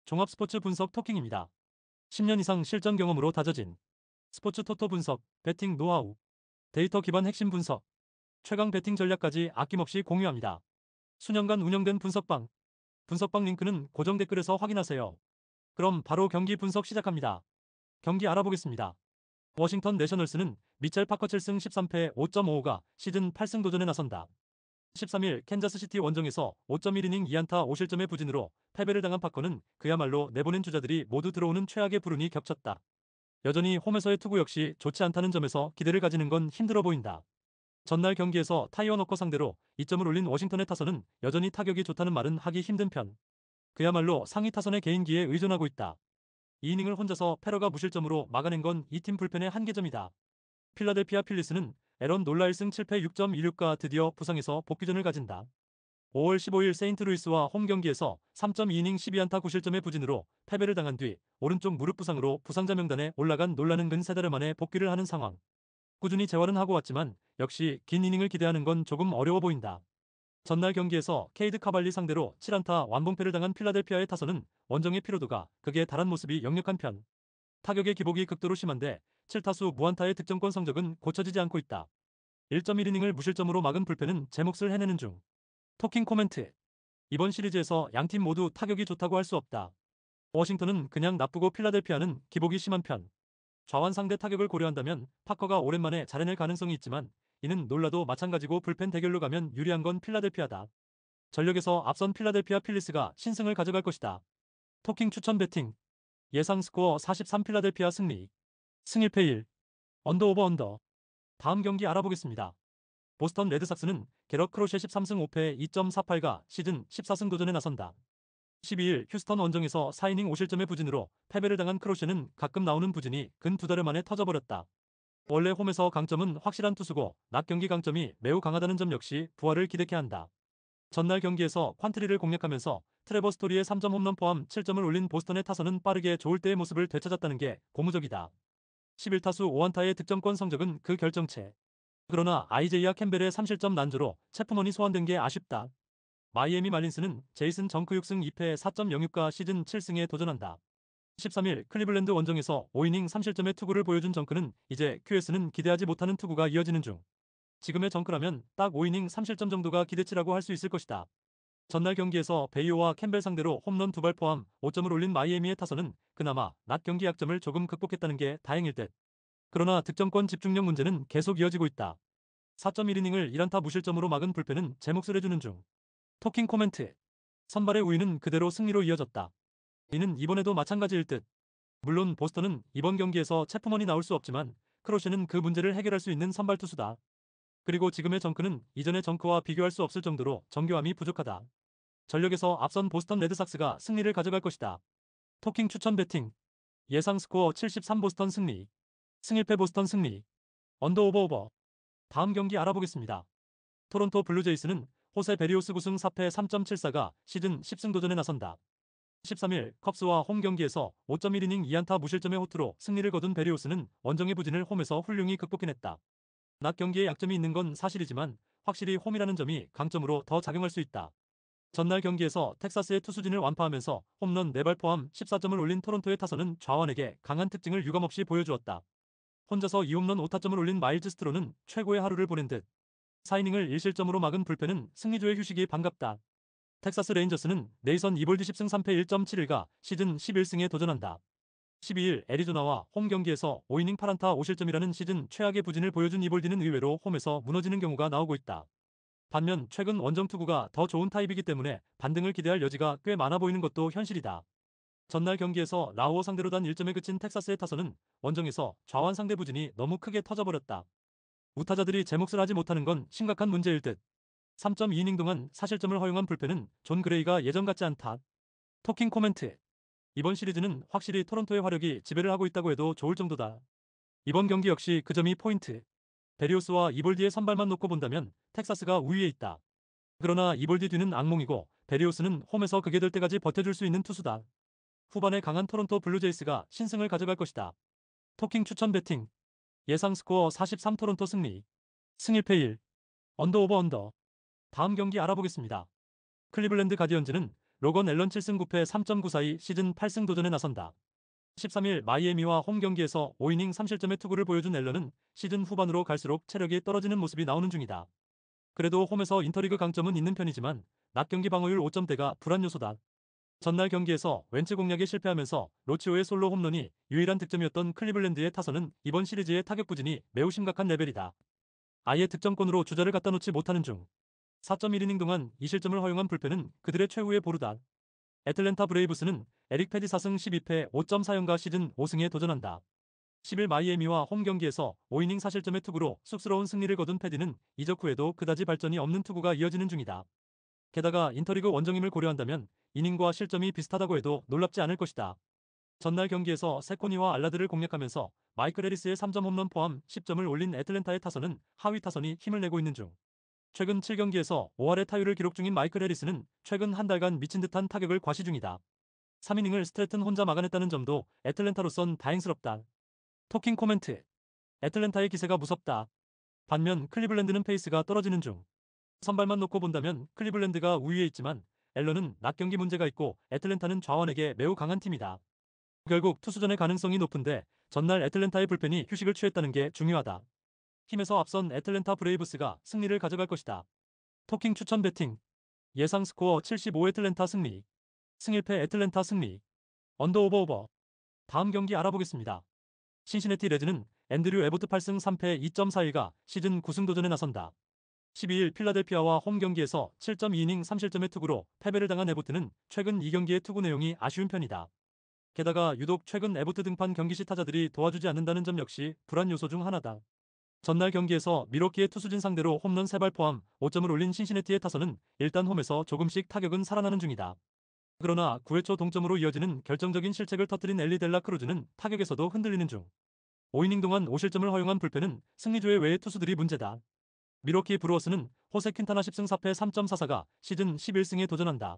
종합스포츠 분석 토킹입니다. 10년 이상 실전 경험으로 다져진 스포츠 토토 분석, 배팅 노하우, 데이터 기반 핵심 분석, 최강 배팅 전략까지 아낌없이 공유합니다. 수년간 운영된 분석방 링크는 고정 댓글에서 확인하세요. 그럼 바로 경기 분석 시작합니다. 경기 알아보겠습니다. 워싱턴 내셔널스는 미첼 파커 7승 13패 5.55가 시즌 8승 도전에 나선다. 13일 캔자스시티 원정에서 5.1이닝 2안타 5실점의 부진으로 패배를 당한 파커는 그야말로 내보낸 주자들이 모두 들어오는 최악의 불운이 겹쳤다. 여전히 홈에서의 투구 역시 좋지 않다는 점에서 기대를 가지는 건 힘들어 보인다. 전날 경기에서 타이어 너커 상대로 2점을 올린 워싱턴의 타선은 여전히 타격이 좋다는 말은 하기 힘든 편. 그야말로 상위 타선의 개인기에 의존하고 있다. 2이닝을 혼자서 패러가 무실점으로 막아낸 건 이 팀 불펜의 한계점이다. 필라델피아 필리스는 에런 놀라 1승 7패 6.16가 드디어 부상에서 복귀전을 가진다. 5월 15일 세인트루이스와 홈 경기에서 3.2이닝 12안타 9실점의 부진으로 패배를 당한 뒤 오른쪽 무릎 부상으로 부상자 명단에 올라간 놀라는 근 3달 만에 복귀를 하는 상황. 꾸준히 재활은 하고 왔지만 역시 긴 이닝을 기대하는 건 조금 어려워 보인다. 전날 경기에서 케이드 카발리 상대로 7안타 완봉패를 당한 필라델피아의 타선은 원정의 피로도가 극에 달한 모습이 역력한 편. 타격의 기복이 극도로 심한데 7타수 무안타의 득점권 성적은 고쳐지지 않고 있다. 1.1이닝을 무실점으로 막은 불펜은 제 몫을 해내는 중. 토킹 코멘트. 이번 시리즈에서 양팀 모두 타격이 좋다고 할 수 없다. 워싱턴은 그냥 나쁘고 필라델피아는 기복이 심한 편. 좌완 상대 타격을 고려한다면 파커가 오랜만에 잘해낼 가능성이 있지만 이는 놀라도 마찬가지고 불펜 대결로 가면 유리한 건 필라델피아다. 전력에서 앞선 필라델피아 필리스가 신승을 가져갈 것이다. 토킹 추천 배팅. 예상 스코어 43 필라델피아 승리. 승 1패 1. 언더 오버 언더. 다음 경기 알아보겠습니다. 보스턴 레드삭스는 게럿 크로셰 13승 5패 2.48가 시즌 14승 도전에 나선다. 12일 휴스턴 원정에서 4이닝 5실점의 부진으로 패배를 당한 크로셰는 가끔 나오는 부진이 근 2달 만에 터져버렸다. 원래 홈에서 강점은 확실한 투수고 낮 경기 강점이 매우 강하다는 점 역시 부활을 기대케 한다. 전날 경기에서 퀀트리를 공략하면서 트레버 스토리의 3점 홈런 포함 7점을 올린 보스턴의 타선은 빠르게 좋을 때의 모습을 되찾았다는 게 고무적이다. 11타수 5안타의 득점권 성적은 그 결정체. 그러나 아이제이아 캠벨의 3실점 난조로 체프먼이 소환된 게 아쉽다. 마이애미 말린스는 제이슨 정크 6승 2패 4.06가 시즌 7승에 도전한다. 13일 클리블랜드 원정에서 5이닝 3실점의 투구를 보여준 정크는 이제 QS는 기대하지 못하는 투구가 이어지는 중. 지금의 정크라면 딱 5이닝 3실점 정도가 기대치라고 할 수 있을 것이다. 전날 경기에서 베이오와 캠벨 상대로 홈런 2발 포함 5점을 올린 마이애미의 타선은 그나마 낮 경기 약점을 조금 극복했다는 게 다행일 듯. 그러나 득점권 집중력 문제는 계속 이어지고 있다. 4.1이닝을 1안타 무실점으로 막은 불펜은 제 몫을 해주는 중. 토킹 코멘트. 선발의 우위는 그대로 승리로 이어졌다. 이는 이번에도 마찬가지일 듯. 물론 보스턴은 이번 경기에서 체프먼이 나올 수 없지만 크로셰는 그 문제를 해결할 수 있는 선발 투수다. 그리고 지금의 정크는 이전의 정크와 비교할 수 없을 정도로 정교함이 부족하다. 전력에서 앞선 보스턴 레드삭스가 승리를 가져갈 것이다. 토킹 추천 배팅. 예상 스코어 73 보스턴 승리. 승 1패 보스턴 승리. 언더 오버 오버. 다음 경기 알아보겠습니다. 토론토 블루제이스는 호세 베리오스 9승 4패 3.74가 시즌 10승 도전에 나선다. 13일 컵스와 홈 경기에서 5.1이닝 2안타 무실점의 호투로 승리를 거둔 베리오스는 원정의 부진을 홈에서 훌륭히 극복해냈다. 낮 경기에 약점이 있는 건 사실이지만 확실히 홈이라는 점이 강점으로 더 작용할 수 있다. 전날 경기에서 텍사스의 투수진을 완파하면서 홈런 4발 포함 14점을 올린 토론토의 타선은 좌완에게 강한 특징을 유감없이 보여주었다. 혼자서 2홈런 5타점을 올린 마일즈 스트로는 최고의 하루를 보낸 듯. 4이닝을 1실점으로 막은 불펜은 승리조의 휴식이 반갑다. 텍사스 레인저스는 네이선 이볼디 10승 3패 1.71가 시즌 11승에 도전한다. 12일 애리조나와 홈 경기에서 5이닝 8안타 5실점이라는 시즌 최악의 부진을 보여준 이볼디는 의외로 홈에서 무너지는 경우가 나오고 있다. 반면 최근 원정 투구가 더 좋은 타입이기 때문에 반등을 기대할 여지가 꽤 많아 보이는 것도 현실이다. 전날 경기에서 라우어 상대로 단 1점에 그친 텍사스의 타선은 원정에서 좌완 상대 부진이 너무 크게 터져버렸다. 우타자들이 제 몫을 하지 못하는 건 심각한 문제일 듯. 3.2이닝 동안 사실점을 허용한 불펜은 존 그레이가 예전 같지 않다. 토킹 코멘트. 이번 시리즈는 확실히 토론토의 화력이 지배를 하고 있다고 해도 좋을 정도다. 이번 경기 역시 그 점이 포인트. 베리오스와 이볼디의 선발만 놓고 본다면 텍사스가 우위에 있다. 그러나 이볼디 뒤는 악몽이고 베리오스는 홈에서 그게 될 때까지 버텨줄 수 있는 투수다. 후반에 강한 토론토 블루제이스가 신승을 가져갈 것이다. 토킹 추천 배팅. 예상 스코어 43 토론토 승리. 승 1패 1. 언더 오버 언더. 다음 경기 알아보겠습니다. 클리블랜드 가디언즈는 로건 앨런 7승 9패 3.942 시즌 8승 도전에 나선다. 13일 마이애미와 홈 경기에서 5이닝 3실점의 투구를 보여준 앨런은 시즌 후반으로 갈수록 체력이 떨어지는 모습이 나오는 중이다. 그래도 홈에서 인터리그 강점은 있는 편이지만 낮 경기 방어율 5점대가 불안 요소다. 전날 경기에서 웬츠 공략에 실패하면서 로치오의 솔로 홈런이 유일한 득점이었던 클리블랜드의 타선은 이번 시리즈의 타격 부진이 매우 심각한 레벨이다. 아예 득점권으로 주자를 갖다 놓지 못하는 중 4.1이닝 동안 2실점을 허용한 불펜은 그들의 최후의 보루다. 애틀랜타 브레이브스는 에릭 패디 4승 12패 5.4연가 시즌 5승에 도전한다. 10일 마이애미와 홈 경기에서 5이닝 4실점의 투구로 쑥스러운 승리를 거둔 패디는 이적 후에도 그다지 발전이 없는 투구가 이어지는 중이다. 게다가 인터리그 원정임을 고려한다면 이닝과 실점이 비슷하다고 해도 놀랍지 않을 것이다. 전날 경기에서 세코니와 알라드를 공략하면서 마이클 해리스의 3점 홈런 포함 10점을 올린 애틀랜타의 타선은 하위 타선이 힘을 내고 있는 중. 최근 7경기에서 5할의 타율을 기록 중인 마이클 해리스는 최근 한 달간 미친 듯한 타격을 과시 중이다. 3이닝을 스트레튼 혼자 막아냈다는 점도 애틀랜타로선 다행스럽다. 토킹 코멘트. 애틀랜타의 기세가 무섭다. 반면 클리블랜드는 페이스가 떨어지는 중. 선발만 놓고 본다면 클리블랜드가 우위에 있지만 앨런은 낮 경기 문제가 있고 애틀랜타는 좌완에게 매우 강한 팀이다. 결국 투수전의 가능성이 높은데 전날 애틀랜타의 불펜이 휴식을 취했다는 게 중요하다. 힘에서 앞선 애틀랜타 브레이브스가 승리를 가져갈 것이다. 토킹 추천 배팅. 예상 스코어 75 애틀랜타 승리. 승 1패 애틀랜타 승리. 언더 오버. 다음 경기 알아보겠습니다. 신시내티 레즈는 앤드류 에보트 8승 3패 2.41가 시즌 9승 도전에 나선다. 12일 필라델피아와 홈 경기에서 7.2이닝 3실점의 투구로 패배를 당한 에보트는 최근 2경기의 투구 내용이 아쉬운 편이다. 게다가 유독 최근 에보트 등판 경기 시 타자들이 도와주지 않는다는 점 역시 불안 요소 중 하나다. 전날 경기에서 미러키의 투수진 상대로 홈런 3발 포함 5점을 올린 신시내티의 타선은 일단 홈에서 조금씩 타격은 살아나는 중이다. 그러나 9회 초 동점으로 이어지는 결정적인 실책을 터뜨린 엘리 델라 크루즈는 타격에서도 흔들리는 중. 5이닝 동안 5실점을 허용한 불펜은 승리조의 외의 투수들이 문제다. 미러키 브루어스는 호세 퀸타나 10승 4패 3.44가 시즌 11승에 도전한다.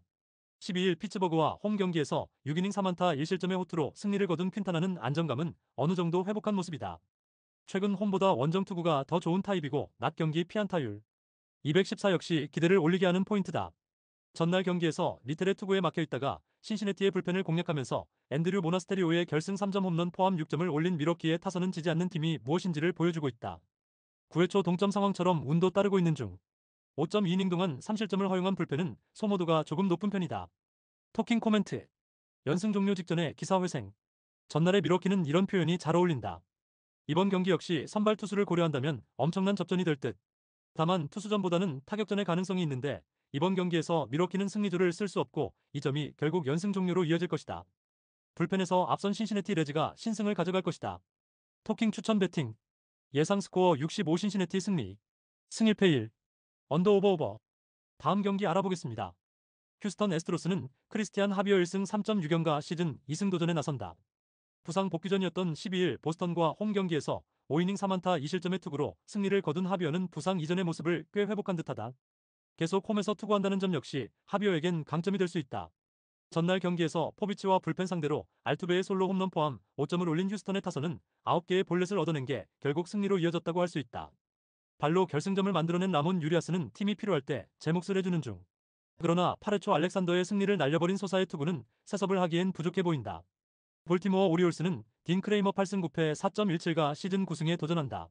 12일 피츠버그와 홈 경기에서 6이닝 4안타 1실점의 호투로 승리를 거둔 퀸타나는 안정감은 어느 정도 회복한 모습이다. 최근 홈보다 원정 투구가 더 좋은 타입이고 낮 경기 피안타율 214 역시 기대를 올리게 하는 포인트다. 전날 경기에서 리텔의 투구에 막혀있다가 신시내티의 불펜을 공략하면서 앤드류 모나스테리오의 결승 3점 홈런 포함 6점을 올린 미러키의 타선은 지지 않는 팀이 무엇인지를 보여주고 있다. 9회 초 동점 상황처럼 운도 따르고 있는 중. 5.2이닝 동안 3실점을 허용한 불펜은 소모도가 조금 높은 편이다. 토킹 코멘트. 연승 종료 직전에 기사 회생. 전날의 미러키는 이런 표현이 잘 어울린다. 이번 경기 역시 선발 투수를 고려한다면 엄청난 접전이 될 듯. 다만 투수전보다는 타격전의 가능성이 있는데 이번 경기에서 미러키는 승리조를 쓸 수 없고 이 점이 결국 연승 종료로 이어질 것이다. 불펜에서 앞선 신시내티 레즈가 신승을 가져갈 것이다. 토킹 추천 배팅. 예상 스코어 65 신시내티 승리. 승 1패 1. 언더 오버. 다음 경기 알아보겠습니다. 휴스턴 애스트로스는 크리스티안 하비어 1승 3.6연가 시즌 2승 도전에 나선다. 부상 복귀전이었던 12일 보스턴과 홈 경기에서 5이닝 3안타 2실점의 투구로 승리를 거둔 하비어는 부상 이전의 모습을 꽤 회복한 듯하다. 계속 홈에서 투구한다는 점 역시 하비어에겐 강점이 될 수 있다. 전날 경기에서 포비치와 불펜 상대로 알투베의 솔로 홈런 포함 5점을 올린 휴스턴의 타선은 9개의 볼넷을 얻어낸 게 결국 승리로 이어졌다고 할 수 있다. 발로 결승점을 만들어낸 라몬 유리아스는 팀이 필요할 때 제 몫을 해주는 중. 그러나 8회 초 알렉산더의 승리를 날려버린 소사의 투구는 세섭을 하기엔 부족해 보인다. 볼티모어 오리올스는 딘 크레이머 8승 9패 4.17가 시즌 9승에 도전한다.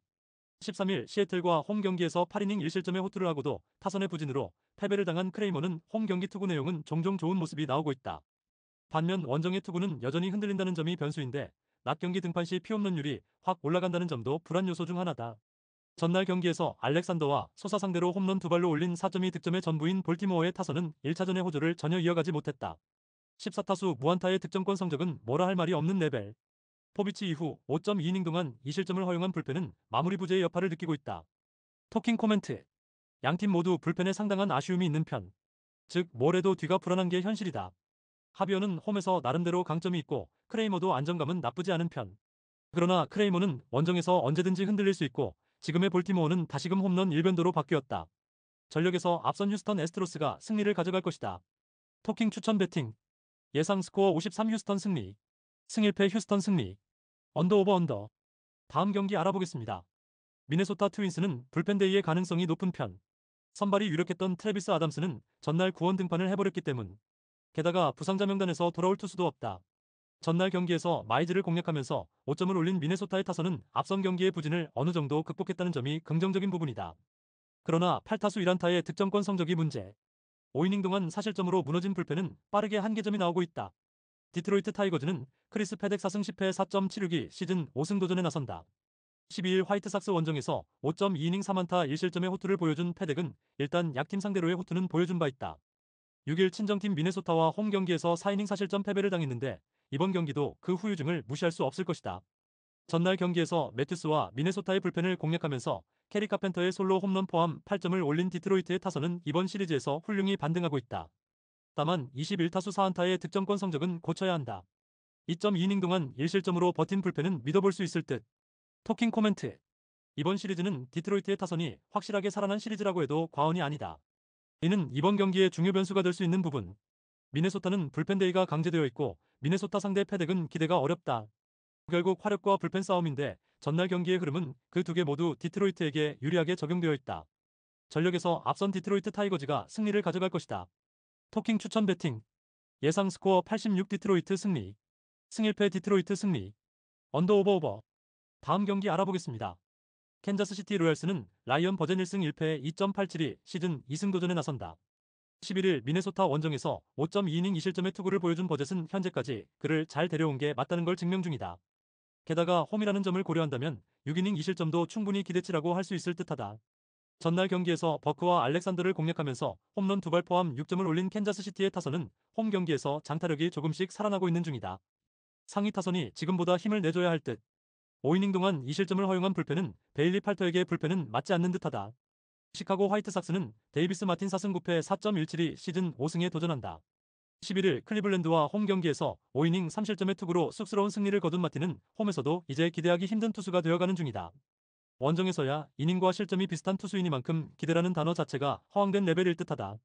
13일 시애틀과 홈 경기에서 8이닝 1실점의 호투를 하고도 타선의 부진으로 패배를 당한 크레이머는 홈 경기 투구 내용은 종종 좋은 모습이 나오고 있다. 반면 원정의 투구는 여전히 흔들린다는 점이 변수인데 낮 경기 등판 시 피홈런율이 확 올라간다는 점도 불안 요소 중 하나다. 전날 경기에서 알렉산더와 소사 상대로 홈런 2발로 올린 4.2 득점의 전부인 볼티모어의 타선은 1차전의 호조를 전혀 이어가지 못했다. 14타수 무안타의 득점권 성적은 뭐라 할 말이 없는 레벨. 포비치 이후 5.2이닝 동안 2실점을 허용한 불펜은 마무리 부재의 여파를 느끼고 있다. 토킹 코멘트. 양팀 모두 불펜에 상당한 아쉬움이 있는 편. 즉 뭘 해도 뒤가 불안한 게 현실이다. 하비어는 홈에서 나름대로 강점이 있고 크레이머도 안정감은 나쁘지 않은 편. 그러나 크레이머는 원정에서 언제든지 흔들릴 수 있고 지금의 볼티모어는 다시금 홈런 일변도로 바뀌었다. 전력에서 앞선 휴스턴 애스트로스가 승리를 가져갈 것이다. 토킹 추천 배팅. 예상 스코어 53 휴스턴 승리. 승 1패 휴스턴 승리. 언더 오버. 다음 경기 알아보겠습니다. 미네소타 트윈스는 불펜 데이의 가능성이 높은 편. 선발이 유력했던 트래비스 아담스는 전날 구원 등판을 해버렸기 때문. 게다가 부상자 명단에서 돌아올 투수도 없다. 전날 경기에서 마이즈를 공략하면서 5점을 올린 미네소타의 타선은 앞선 경기의 부진을 어느 정도 극복했다는 점이 긍정적인 부분이다. 그러나 8타수 1안타의 득점권 성적이 문제. 5이닝 동안 사실점으로 무너진 불펜은 빠르게 한계점이 나오고 있다. 디트로이트 타이거즈는 크리스 패덱 4승 10패 4.76이 시즌 5승 도전에 나선다. 12일 화이트삭스 원정에서 5.2이닝 3안타 1실점의 호투를 보여준 패덱은 일단 약팀 상대로의 호투는 보여준 바 있다. 6일 친정팀 미네소타와 홈 경기에서 4이닝 사실점 패배를 당했는데 이번 경기도 그 후유증을 무시할 수 없을 것이다. 전날 경기에서 매튜스와 미네소타의 불펜을 공략하면서 캐리 카펜터의 솔로 홈런 포함 8점을 올린 디트로이트의 타선은 이번 시리즈에서 훌륭히 반등하고 있다. 다만 21타수 4안타의 득점권 성적은 고쳐야 한다. 2.2이닝 동안 1실점으로 버틴 불펜은 믿어볼 수 있을 듯. 토킹 코멘트. 이번 시리즈는 디트로이트의 타선이 확실하게 살아난 시리즈라고 해도 과언이 아니다. 이는 이번 경기의 중요 변수가 될 수 있는 부분. 미네소타는 불펜 데이가 강제되어 있고 미네소타 상대 패덱은 기대가 어렵다. 결국 화력과 불펜 싸움인데 전날 경기의 흐름은 그 두 개 모두 디트로이트에게 유리하게 적용되어 있다. 전력에서 앞선 디트로이트 타이거즈가 승리를 가져갈 것이다. 토킹 추천 배팅. 예상 스코어 86 디트로이트 승리. 승 1패 디트로이트 승리. 언더 오버 오버. 다음 경기 알아보겠습니다. 캔자스시티 로얄스는 라이언 버젠 1승 1패 2.87이 시즌 2승 도전에 나선다. 11일 미네소타 원정에서 5.2이닝 2실점의 투구를 보여준 버젯은 현재까지 그를 잘 데려온 게 맞다는 걸 증명 중이다. 게다가 홈이라는 점을 고려한다면 6이닝 2실점도 충분히 기대치라고 할 수 있을 듯하다. 전날 경기에서 버크와 알렉산더를 공략하면서 홈런 2발 포함 6점을 올린 캔자스시티의 타선은 홈 경기에서 장타력이 조금씩 살아나고 있는 중이다. 상위 타선이 지금보다 힘을 내줘야 할 듯. 5이닝 동안 2실점을 허용한 불펜은 베일리 팔터에게 불펜은 맞지 않는 듯하다. 시카고 화이트삭스는 데이비스 마틴 4승 9패 4.17이 시즌 5승에 도전한다. 11일 클리블랜드와 홈 경기에서 5이닝 3실점의 투구로 쑥스러운 승리를 거둔 마틴은 홈에서도 이제 기대하기 힘든 투수가 되어가는 중이다. 원정에서야 이닝과 실점이 비슷한 투수이니만큼 기대라는 단어 자체가 허황된 레벨일 듯하다.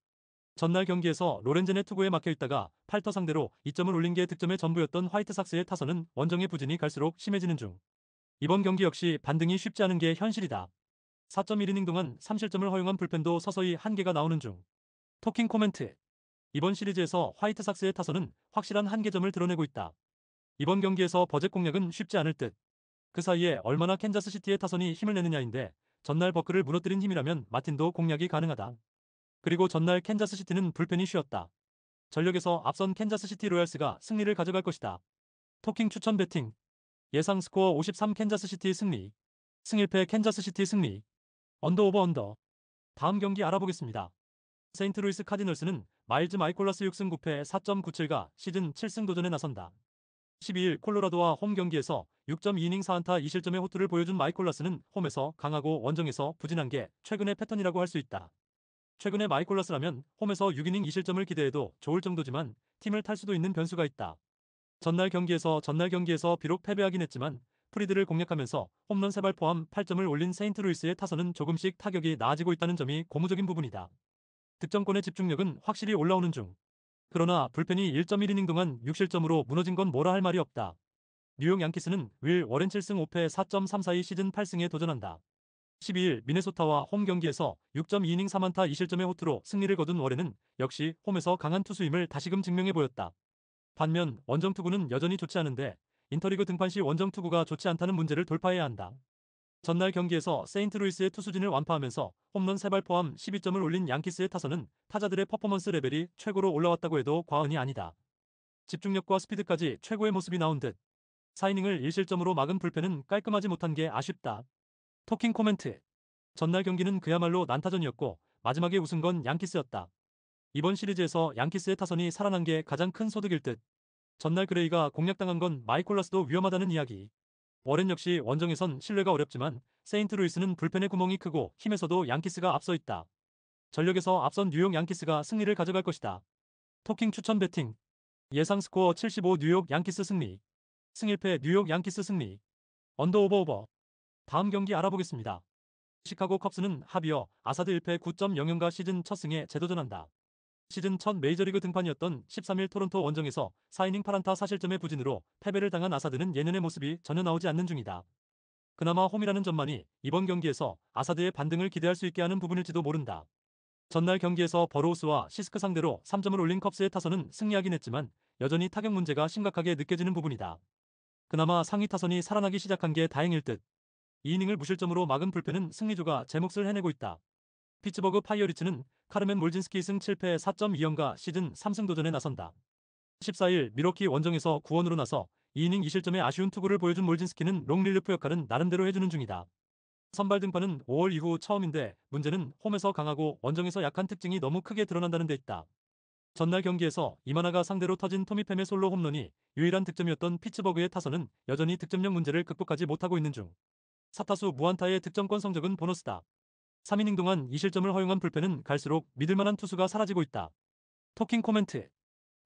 전날 경기에서 로렌젠의 투구에 막혀있다가 팔터 상대로 2점을 올린 게 득점의 전부였던 화이트삭스의 타선은 원정의 부진이 갈수록 심해지는 중. 이번 경기 역시 반등이 쉽지 않은 게 현실이다. 4.1이닝 동안 3실점을 허용한 불펜도 서서히 한계가 나오는 중. 토킹 코멘트. 이번 시리즈에서 화이트삭스의 타선은 확실한 한계점을 드러내고 있다. 이번 경기에서 버젯 공략은 쉽지 않을 듯. 그 사이에 얼마나 캔자스시티의 타선이 힘을 내느냐인데 전날 버크를 무너뜨린 힘이라면 마틴도 공략이 가능하다. 그리고 전날 캔자스시티는 불펜이 쉬었다. 전력에서 앞선 캔자스시티 로얄스가 승리를 가져갈 것이다. 토킹 추천 배팅. 예상 스코어 53 캔자스시티 승리. 승 1패 캔자스시티 승리. 언더 오버 언더. 다음 경기 알아보겠습니다. 세인트루이스 카디널스는 마일즈 마이콜라스 6승 9패 4.97가 시즌 7승 도전에 나선다. 12일 콜로라도와 홈 경기에서 6.2이닝 4안타 2실점의 호투를 보여준 마이콜라스는 홈에서 강하고 원정에서 부진한 게 최근의 패턴이라고 할 수 있다. 최근의 마이콜라스라면 홈에서 6이닝 2실점을 기대해도 좋을 정도지만 팀을 탈 수도 있는 변수가 있다. 전날 경기에서 비록 패배하긴 했지만 프리드를 공략하면서 홈런 3발 포함 8점을 올린 세인트루이스의 타선은 조금씩 타격이 나아지고 있다는 점이 고무적인 부분이다. 득점권의 집중력은 확실히 올라오는 중. 그러나 불펜이 1.1이닝 동안 6실점으로 무너진 건 뭐라 할 말이 없다. 뉴욕 양키스는 윌 워렌 7승 5패 4.34이 시즌 8승에 도전한다. 12일 미네소타와 홈 경기에서 6.2이닝 3안타 2실점의 호투로 승리를 거둔 워렌은 역시 홈에서 강한 투수임을 다시금 증명해 보였다. 반면 원정 투구는 여전히 좋지 않은데 인터리그 등판 시 원정 투구가 좋지 않다는 문제를 돌파해야 한다. 전날 경기에서 세인트루이스의 투수진을 완파하면서 홈런 3발 포함 12점을 올린 양키스의 타선은 타자들의 퍼포먼스 레벨이 최고로 올라왔다고 해도 과언이 아니다. 집중력과 스피드까지 최고의 모습이 나온 듯. 4이닝을 1실점으로 막은 불펜은 깔끔하지 못한 게 아쉽다. 토킹 코멘트. 전날 경기는 그야말로 난타전이었고 마지막에 우승 건 양키스였다. 이번 시리즈에서 양키스의 타선이 살아난 게 가장 큰 소득일 듯. 전날 그레이가 공략당한 건 마이콜라스도 위험하다는 이야기. 워렌 역시 원정에선 신뢰가 어렵지만 세인트루이스는 불펜의 구멍이 크고 힘에서도 양키스가 앞서 있다. 전력에서 앞선 뉴욕 양키스가 승리를 가져갈 것이다. 토킹 추천 배팅. 예상 스코어 75 뉴욕 양키스 승리. 승 1패 뉴욕 양키스 승리. 언더 오버 오버. 다음 경기 알아보겠습니다. 시카고 컵스는 하비어 아사드 1패 9.00가 시즌 첫 승에 재도전한다. 시즌 첫 메이저리그 등판이었던 13일 토론토 원정에서 4이닝 8안타 4실점의 부진으로 패배를 당한 아사드는 예년의 모습이 전혀 나오지 않는 중이다. 그나마 홈이라는 점만이 이번 경기에서 아사드의 반등을 기대할 수 있게 하는 부분일지도 모른다. 전날 경기에서 버로우스와 시스크 상대로 3점을 올린 컵스의 타선은 승리하긴 했지만 여전히 타격 문제가 심각하게 느껴지는 부분이다. 그나마 상위 타선이 살아나기 시작한 게 다행일 듯. 2이닝을 무실점으로 막은 불펜은 승리조가 제 몫을 해내고 있다. 피츠버그 파이어리츠는 카르멘 몰진스키 승 7패 4.2연가 시즌 3승 도전에 나선다. 14일 미러키 원정에서 구원으로 나서 2이닝 2실점의 아쉬운 투구를 보여준 몰진스키는 롱릴리프 역할은 나름대로 해주는 중이다. 선발 등판은 5월 이후 처음인데 문제는 홈에서 강하고 원정에서 약한 특징이 너무 크게 드러난다는 데 있다. 전날 경기에서 이마나가 상대로 터진 토미팸의 솔로 홈런이 유일한 득점이었던 피츠버그의 타선은 여전히 득점력 문제를 극복하지 못하고 있는 중. 4타수 무안타의 득점권 성적은 보너스다. 3이닝 동안 2실점을 허용한 불펜은 갈수록 믿을만한 투수가 사라지고 있다. 토킹 코멘트.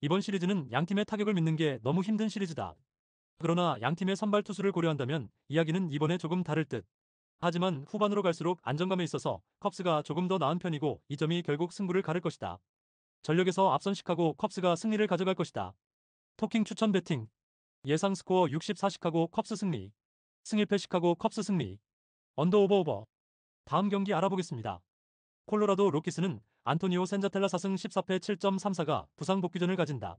이번 시리즈는 양팀의 타격을 믿는 게 너무 힘든 시리즈다. 그러나 양팀의 선발 투수를 고려한다면 이야기는 이번에 조금 다를 듯. 하지만 후반으로 갈수록 안정감에 있어서 컵스가 조금 더 나은 편이고 이 점이 결국 승부를 가를 것이다. 전력에서 앞선 시카고 컵스가 승리를 가져갈 것이다. 토킹 추천 배팅. 예상 스코어 64 시카고 컵스 승리. 승일패 시카고 컵스 승리. 언더 오버 오버. 다음 경기 알아보겠습니다. 콜로라도 로키스는 안토니오 센자텔라 4승 14패 7.34가 부상 복귀전을 가진다.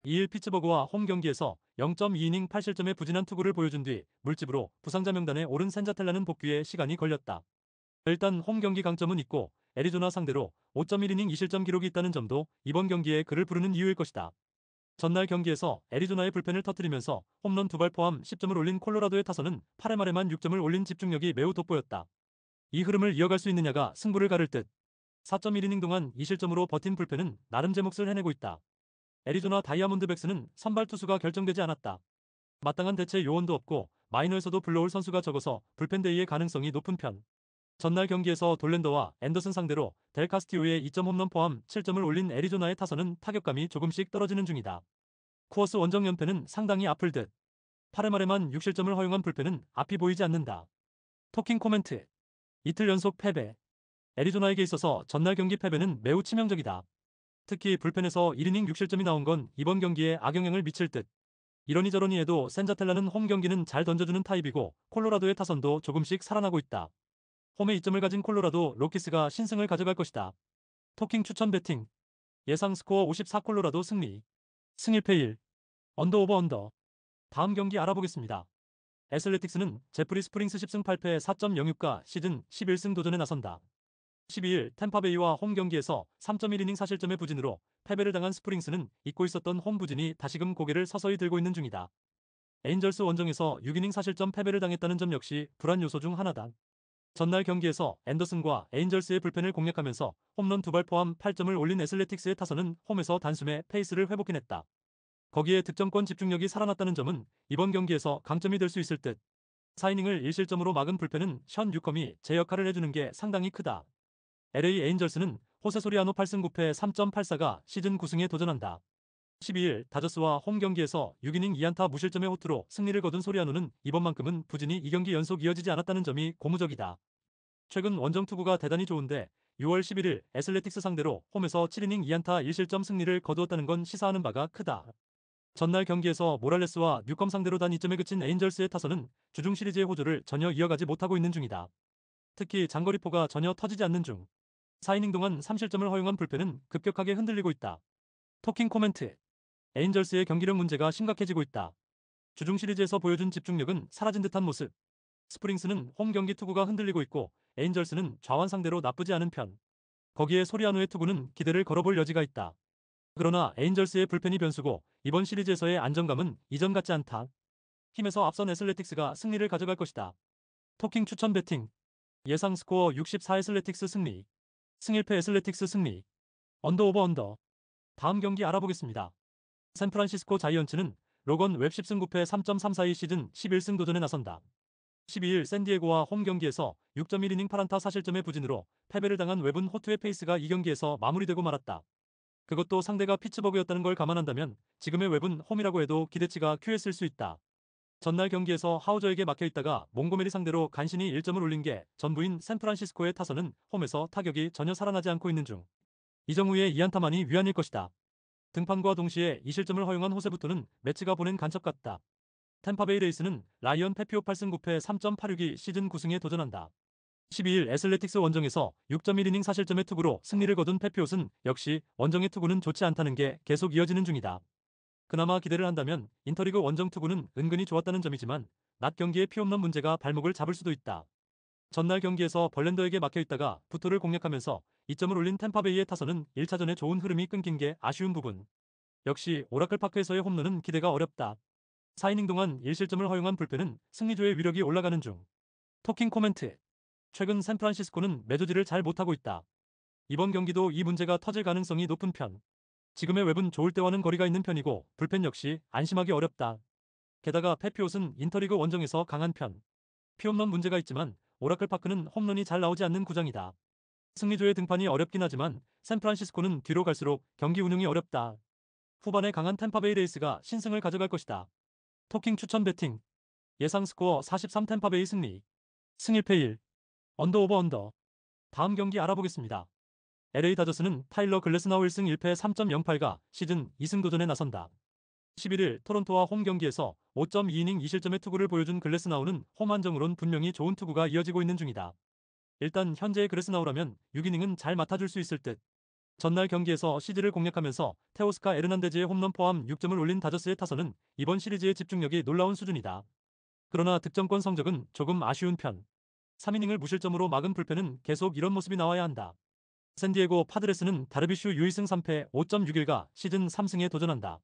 2일 피츠버그와 홈 경기에서 0.2이닝 8실점의 부진한 투구를 보여준 뒤 물집으로 부상자 명단에 오른 센자텔라는 복귀에 시간이 걸렸다. 일단 홈 경기 강점은 있고 애리조나 상대로 5.1이닝 2실점 기록이 있다는 점도 이번 경기에 그를 부르는 이유일 것이다. 전날 경기에서 애리조나의 불펜을 터뜨리면서 홈런 2발 포함 10점을 올린 콜로라도의 타선은 8회 말에만 6점을 올린 집중력이 매우 돋보였다. 이 흐름을 이어갈 수 있느냐가 승부를 가를 듯. 4.1이닝 동안 2실점으로 버틴 불펜은 나름 제 몫을 해내고 있다. 애리조나 다이아몬드백스는 선발 투수가 결정되지 않았다. 마땅한 대체 요원도 없고 마이너에서도 불러올 선수가 적어서 불펜 대위의 가능성이 높은 편. 전날 경기에서 돌랜더와 앤더슨 상대로 델 카스티오의 2점 홈런 포함 7점을 올린 애리조나의 타선은 타격감이 조금씩 떨어지는 중이다. 쿠어스 원정 연패는 상당히 아플 듯. 8회 말에만 6실점을 허용한 불펜은 앞이 보이지 않는다. 토킹 코멘트. 이틀 연속 패배. 애리조나에게 있어서 전날 경기 패배는 매우 치명적이다. 특히 불펜에서 1이닝 6실점이 나온 건 이번 경기에 악영향을 미칠 듯. 이러니 저러니 해도 센자텔라는 홈 경기는 잘 던져주는 타입이고 콜로라도의 타선도 조금씩 살아나고 있다. 홈에 2점을 가진 콜로라도 로키스가 신승을 가져갈 것이다. 토킹 추천 배팅. 예상 스코어 54 콜로라도 승리. 승일패 1. 언더 오버 언더. 다음 경기 알아보겠습니다. 애슬레틱스는 제프리 스프링스 10승 8패 4.06가 시즌 11승 도전에 나선다. 12일 템파베이와 홈 경기에서 3.1이닝 사실점의 부진으로 패배를 당한 스프링스는 잊고 있었던 홈 부진이 다시금 고개를 서서히 들고 있는 중이다. 에인절스 원정에서 6이닝 사실점 패배를 당했다는 점 역시 불안 요소 중 하나다. 전날 경기에서 앤더슨과 에인절스의 불펜을 공략하면서 홈런 2발 포함 8점을 올린 애슬레틱스의 타선은 홈에서 단숨에 페이스를 회복해냈다. 거기에 득점권 집중력이 살아났다는 점은 이번 경기에서 강점이 될 수 있을 듯. 4이닝을 1실점으로 막은 불펜은 션 뉴컴이 제 역할을 해주는 게 상당히 크다. LA 에인절스는 호세 소리아노 8승 9패 3.84가 시즌 9승에 도전한다. 12일 다저스와 홈 경기에서 6이닝 2안타 무실점의 호투로 승리를 거둔 소리아노는 이번만큼은 부진이 2경기 연속 이어지지 않았다는 점이 고무적이다. 최근 원정 투구가 대단히 좋은데 6월 11일 애슬레틱스 상대로 홈에서 7이닝 2안타 1실점 승리를 거두었다는 건 시사하는 바가 크다. 전날 경기에서 모랄레스와 뉴컴 상대로 단 2점에 그친 에인절스의 타선은 주중 시리즈의 호조를 전혀 이어가지 못하고 있는 중이다. 특히 장거리포가 전혀 터지지 않는 중. 4이닝 동안 3실점을 허용한 불펜은 급격하게 흔들리고 있다. 토킹 코멘트. 에인절스의 경기력 문제가 심각해지고 있다. 주중 시리즈에서 보여준 집중력은 사라진 듯한 모습. 스프링스는 홈 경기 투구가 흔들리고 있고 에인절스는 좌완 상대로 나쁘지 않은 편. 거기에 소리아노의 투구는 기대를 걸어볼 여지가 있다. 그러나 에인절스의 불펜이 변수고 이번 시리즈에서의 안정감은 이전 같지 않다. 힘에서 앞선 애슬레틱스가 승리를 가져갈 것이다. 토킹 추천 배팅. 예상 스코어 64 애슬레틱스 승리. 승일패 애슬레틱스 승리. 언더 오버 언더. 다음 경기 알아보겠습니다. 샌프란시스코 자이언츠는 로건 웹 10승 9패 3.34의 시즌 11승 도전에 나선다. 12일 샌디에고와 홈 경기에서 6.1이닝 8안타 사실점의 부진으로 패배를 당한 웹은 호투의 페이스가 이 경기에서 마무리되고 말았다. 그것도 상대가 피츠버그였다는 걸 감안한다면 지금의 웹은 홈이라고 해도 기대치가 큐했을 수 있다. 전날 경기에서 하우저에게 막혀있다가 몽고메리 상대로 간신히 1점을 올린 게 전부인 샌프란시스코의 타선은 홈에서 타격이 전혀 살아나지 않고 있는 중. 이정우의 2안타만이 위안일 것이다. 등판과 동시에 2실점을 허용한 호세부터는 매치가 보낸 간첩 같다. 템파베이 레이스는 라이언 페피오 8승 9패 3.86이 시즌 9승에 도전한다. 12일 애슬레틱스 원정에서 6.1이닝 사실점의 투구로 승리를 거둔 페피옷은 역시 원정의 투구는 좋지 않다는 게 계속 이어지는 중이다. 그나마 기대를 한다면 인터리그 원정 투구는 은근히 좋았다는 점이지만 낮 경기의 피홈런 문제가 발목을 잡을 수도 있다. 전날 경기에서 벌랜더에게 막혀있다가 부토를 공략하면서 2점을 올린 템파베이의 타선은 1차전에 좋은 흐름이 끊긴 게 아쉬운 부분. 역시 오라클파크에서의 홈런은 기대가 어렵다. 4이닝 동안 1실점을 허용한 불펜은 승리조의 위력이 올라가는 중. 토킹 코멘트. 최근 샌프란시스코는 매조지를 잘 못하고 있다. 이번 경기도 이 문제가 터질 가능성이 높은 편. 지금의 웹은 좋을 때와는 거리가 있는 편이고 불펜 역시 안심하기 어렵다. 게다가 페피옷은 인터리그 원정에서 강한 편. 피홈런 문제가 있지만 오라클파크는 홈런이 잘 나오지 않는 구장이다. 승리조의 등판이 어렵긴 하지만 샌프란시스코는 뒤로 갈수록 경기 운영이 어렵다. 후반에 강한 템파베이 레이스가 신승을 가져갈 것이다. 토킹 추천 배팅. 예상 스코어 43 템파베이 승리. 승일패 1. 언더 오버 언더. 다음 경기 알아보겠습니다. LA 다저스는 타일러 글래스나우 1승 1패 3.08가 시즌 2승 도전에 나선다. 11일 토론토와 홈 경기에서 5.2이닝 2실점의 투구를 보여준 글래스나우는 홈 한정으론 분명히 좋은 투구가 이어지고 있는 중이다. 일단 현재의 글래스나우라면 6이닝은 잘 맡아줄 수 있을 듯. 전날 경기에서 시즈를 공략하면서 테오스카 에르난데즈의 홈런 포함 6점을 올린 다저스의 타선은 이번 시리즈의 집중력이 놀라운 수준이다. 그러나 득점권 성적은 조금 아쉬운 편. 3이닝을 무실점으로 막은 불펜은 계속 이런 모습이 나와야 한다. 샌디에고 파드레스는 다르비슈 유이승 3패 5.61가 시즌 3승에 도전한다.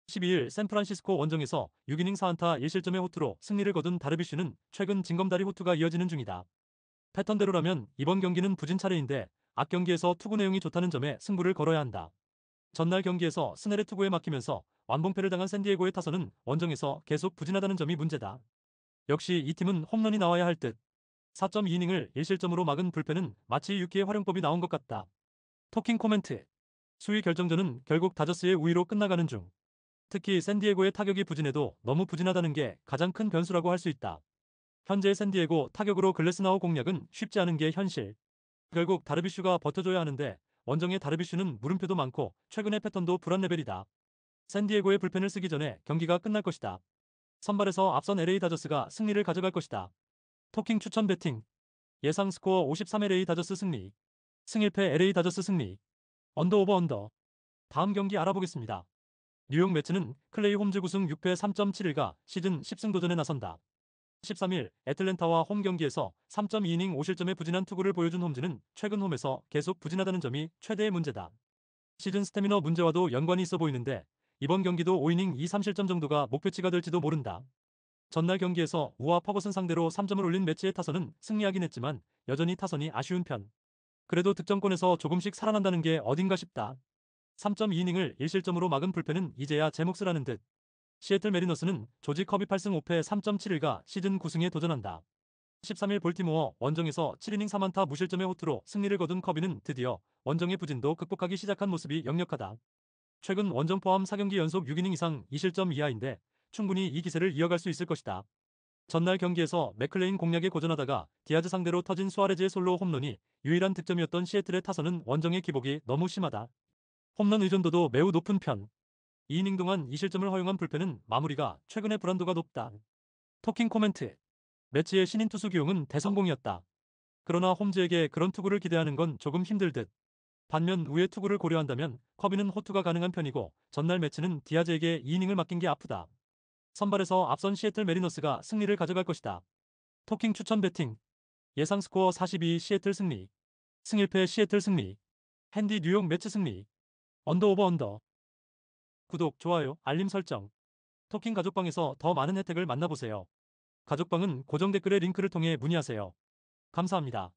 12일 샌프란시스코 원정에서 6이닝 4안타 1실점의 호투로 승리를 거둔 다르비슈는 최근 징검다리 호투가 이어지는 중이다. 패턴대로라면 이번 경기는 부진 차례인데 앞경기에서 투구 내용이 좋다는 점에 승부를 걸어야 한다. 전날 경기에서 스넬의 투구에 막히면서 완봉패를 당한 샌디에고의 타선은 원정에서 계속 부진하다는 점이 문제다. 역시 이 팀은 홈런이 나와야 할 듯. 4.2이닝을 1실점으로 막은 불펜은 마치 6기의 활용법이 나온 것 같다. 토킹 코멘트. 수위 결정전은 결국 다저스의 우위로 끝나가는 중. 특히 샌디에고의 타격이 부진해도 너무 부진하다는 게 가장 큰 변수라고 할 수 있다. 현재 샌디에고 타격으로 글래스나우 공략은 쉽지 않은 게 현실. 결국 다르비슈가 버텨줘야 하는데 원정의 다르비슈는 물음표도 많고 최근의 패턴도 불안 레벨이다. 샌디에고의 불펜을 쓰기 전에 경기가 끝날 것이다. 선발에서 앞선 LA 다저스가 승리를 가져갈 것이다. 토킹 추천 배팅. 예상 스코어 53 LA 다저스 승리. 승일패 LA 다저스 승리. 언더 오버 언더. 다음 경기 알아보겠습니다. 뉴욕 매츠는 클레이 홈즈 9승 6패 3.71가 시즌 10승 도전에 나선다. 13일 애틀랜타와 홈 경기에서 3.2이닝 5실점의 부진한 투구를 보여준 홈즈는 최근 홈에서 계속 부진하다는 점이 최대의 문제다. 시즌 스태미너 문제와도 연관이 있어 보이는데 이번 경기도 5이닝 2, 3실점 정도가 목표치가 될지도 모른다. 전날 경기에서 우와 퍼거슨 상대로 3점을 올린 매치의 타선은 승리하긴 했지만 여전히 타선이 아쉬운 편. 그래도 득점권에서 조금씩 살아난다는 게 어딘가 싶다. 3.2이닝을 1실점으로 막은 불펜은 이제야 제 몫을 하는 듯. 시애틀 메리너스는 조지 커비 8승 5패 3.71가 시즌 9승에 도전한다. 13일 볼티모어 원정에서 7이닝 3안타 무실점의 호투로 승리를 거둔 커비는 드디어 원정의 부진도 극복하기 시작한 모습이 역력하다. 최근 원정 포함 4경기 연속 6이닝 이상 2실점 이하인데 충분히 이 기세를 이어갈 수 있을 것이다. 전날 경기에서 맥클레인 공략에 고전하다가 디아즈 상대로 터진 수아레즈의 솔로 홈런이 유일한 득점이었던 시애틀의 타선은 원정의 기복이 너무 심하다. 홈런 의존도도 매우 높은 편. 2이닝 동안 2실점을 허용한 불펜은 마무리가 최근의 불안도가 높다. 토킹 코멘트. 매치의 신인 투수 기용은 대성공이었다. 그러나 홈즈에게 그런 투구를 기대하는 건 조금 힘들 듯. 반면 우의 투구를 고려한다면 커비는 호투가 가능한 편이고 전날 매치는 디아즈에게 2이닝을 맡긴 게 아프다. 선발에서 앞선 시애틀 메리너스가 승리를 가져갈 것이다. 토킹 추천 배팅. 예상 스코어 42 시애틀 승리. 승일패 시애틀 승리. 핸디 뉴욕 매치 승리. 언더 오버 언더. 구독, 좋아요, 알림 설정. 토킹 가족방에서 더 많은 혜택을 만나보세요. 가족방은 고정 댓글의 링크를 통해 문의하세요. 감사합니다.